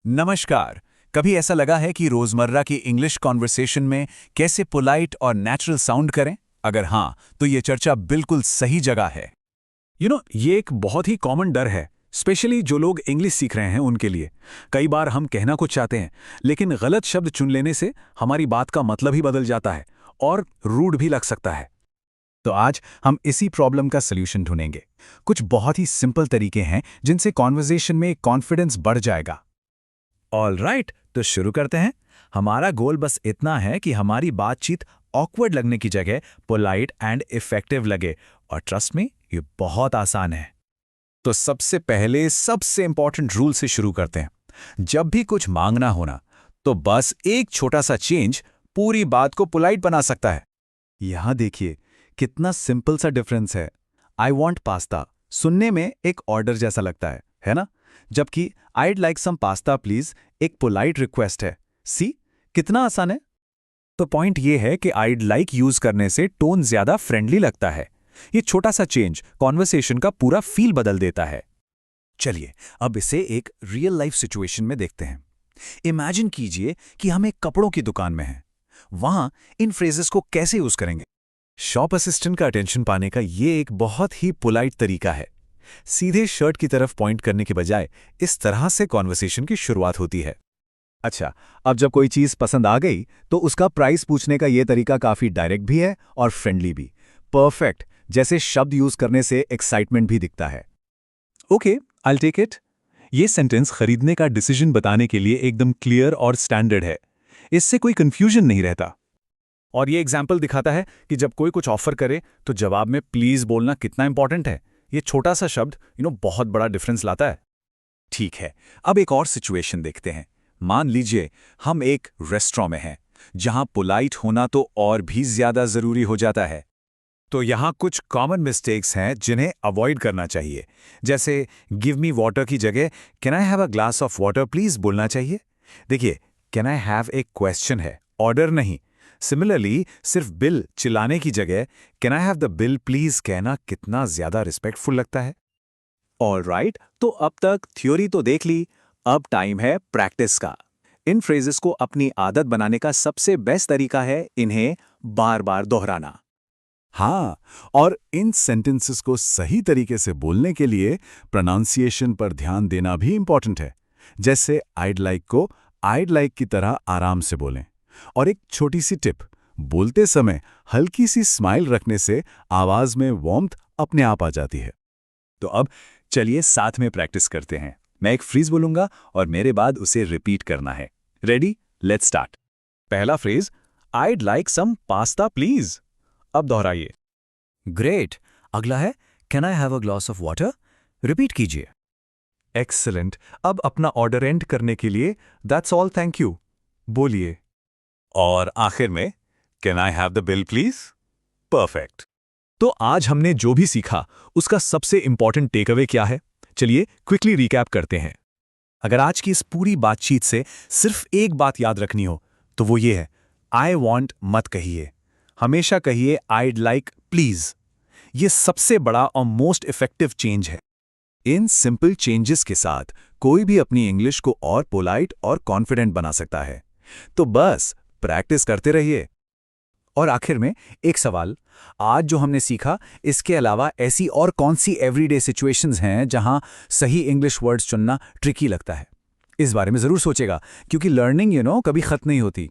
नमस्कार। कभी ऐसा लगा है कि रोजमर्रा की इंग्लिश कॉन्वर्सेशन में कैसे पोलाइट और नेचुरल साउंड करें? अगर हाँ, तो ये चर्चा बिल्कुल सही जगह है। ये एक बहुत ही कॉमन डर है, स्पेशली जो लोग इंग्लिश सीख रहे हैं उनके लिए। कई बार हम कहना कुछ चाहते हैं, लेकिन गलत शब्द चुन लेने से हमारी बात का मतलब ही बदल जाता है और रूड भी लग सकता है। तो आज हम इसी प्रॉब्लम का सल्यूशन ढूंढेंगे। कुछ बहुत ही सिंपल तरीके हैं जिनसे कॉन्वर्सेशन में कॉन्फिडेंस बढ़ जाएगा। ऑलराइट, तो शुरू करते हैं। हमारा गोल बस इतना है कि हमारी बातचीत ऑकवर्ड लगने की जगह पोलाइट एंड इफेक्टिव लगे, और ट्रस्ट में ये बहुत आसान है। तो सबसे पहले सबसे इंपॉर्टेंट रूल से शुरू करते हैं। जब भी कुछ मांगना होना, तो बस एक छोटा सा चेंज पूरी बात को पोलाइट बना सकता है। यहां देखिए कितना सिंपल सा डिफरेंस है। आई वॉन्ट पास्ता सुनने में एक ऑर्डर जैसा लगता है ना? जबकि I'd like some pasta please एक पोलाइट रिक्वेस्ट है। सी कितना आसान है। तो पॉइंट ये है कि आईड लाइक यूज करने से टोन ज्यादा फ्रेंडली लगता है। ये छोटा सा चेंज कॉन्वर्सेशन का पूरा फील बदल देता है। चलिए अब इसे एक रियल लाइफ सिचुएशन में देखते हैं। इमेजिन कीजिए कि हम एक कपड़ों की दुकान में हैं। वहां इन फ्रेजेस को कैसे यूज करेंगे? शॉप असिस्टेंट का अटेंशन पाने का ये एक बहुत ही पोलाइट तरीका है। सीधे शर्ट की तरफ पॉइंट करने के बजाय इस तरह से कॉन्वर्सेशन की शुरुआत होती है। अच्छा, अब जब कोई चीज पसंद आ गई तो उसका प्राइस पूछने का ये तरीका काफी डायरेक्ट भी है और फ्रेंडली भी। परफेक्ट जैसे शब्द यूज करने से एक्साइटमेंट भी दिखता है। Okay, I will take it. ये सेंटेंस खरीदने का डिसीजन बताने के लिए एकदम क्लियर और स्टैंडर्ड है। इससे कोई कंफ्यूजन नहीं रहता। और ये एग्जाम्पल दिखाता है कि जब कोई कुछ ऑफर करे तो जवाब में प्लीज बोलना कितना इंपॉर्टेंट है। ये छोटा सा शब्द बहुत बड़ा डिफरेंस लाता है। ठीक है, अब एक और सिचुएशन देखते हैं। मान लीजिए हम एक रेस्टोरेंट में हैं, जहां पोलाइट होना तो और भी ज्यादा जरूरी हो जाता है। तो यहां कुछ कॉमन मिस्टेक्स हैं जिन्हें अवॉइड करना चाहिए। जैसे गिव मी वाटर की जगह can I have a glass of water please बोलना चाहिए। देखिए, कैन आई हैव एक क्वेश्चन है, ऑर्डर नहीं। सिमिलरली सिर्फ बिल चिल्लाने की जगह can I have the bill please कहना कितना ज्यादा रिस्पेक्टफुल लगता है। ऑलराइट, तो अब तक थ्योरी तो देख ली, अब टाइम है प्रैक्टिस का। इन फ्रेजेस को अपनी आदत बनाने का सबसे बेस्ट तरीका है इन्हें बार बार दोहराना। हाँ, और इन सेंटेंसेस को सही तरीके से बोलने के लिए प्रोनाउंसिएशन पर ध्यान देना भी इंपॉर्टेंट है। जैसे आइड लाइक को आइड लाइक की तरह आराम से बोलें। और एक छोटी सी टिप, बोलते समय हल्की सी स्माइल रखने से आवाज में वार्मथ अपने आप आ जाती है। तो अब चलिए साथ में प्रैक्टिस करते हैं। मैं एक फ्रेज बोलूंगा और मेरे बाद उसे रिपीट करना है। रेडी? Let's start. पहला phrase, I'd like some pasta please. अब दोहराइए। ग्रेट। अगला है can I have a glass of water. Repeat कीजिए। एक्सीलेंट। अब अपना ऑर्डर एंड करने के लिए दैट्स ऑल थैंक यू बोलिए। और आखिर में can I have the bill please. Perfect. तो आज हमने जो भी सीखा उसका सबसे इंपॉर्टेंट टेक अवे क्या है? चलिए क्विकली रिकैप करते हैं। अगर आज की इस पूरी बातचीत से सिर्फ एक बात याद रखनी हो तो वो ये है, आई वॉन्ट मत कहिए, हमेशा कहिए आइड लाइक प्लीज। ये सबसे बड़ा और मोस्ट इफेक्टिव चेंज है। इन सिंपल चेंजेस के साथ कोई भी अपनी इंग्लिश को और पोलाइट और कॉन्फिडेंट बना सकता है। तो बस प्रैक्टिस करते रहिए। और आखिर में एक सवाल, आज जो हमने सीखा इसके अलावा ऐसी और कौन सी एवरीडे सिचुएशंस हैं जहां सही इंग्लिश वर्ड्स चुनना ट्रिकी लगता है? इस बारे में जरूर सोचेगा, क्योंकि लर्निंग कभी खत्म नहीं होती।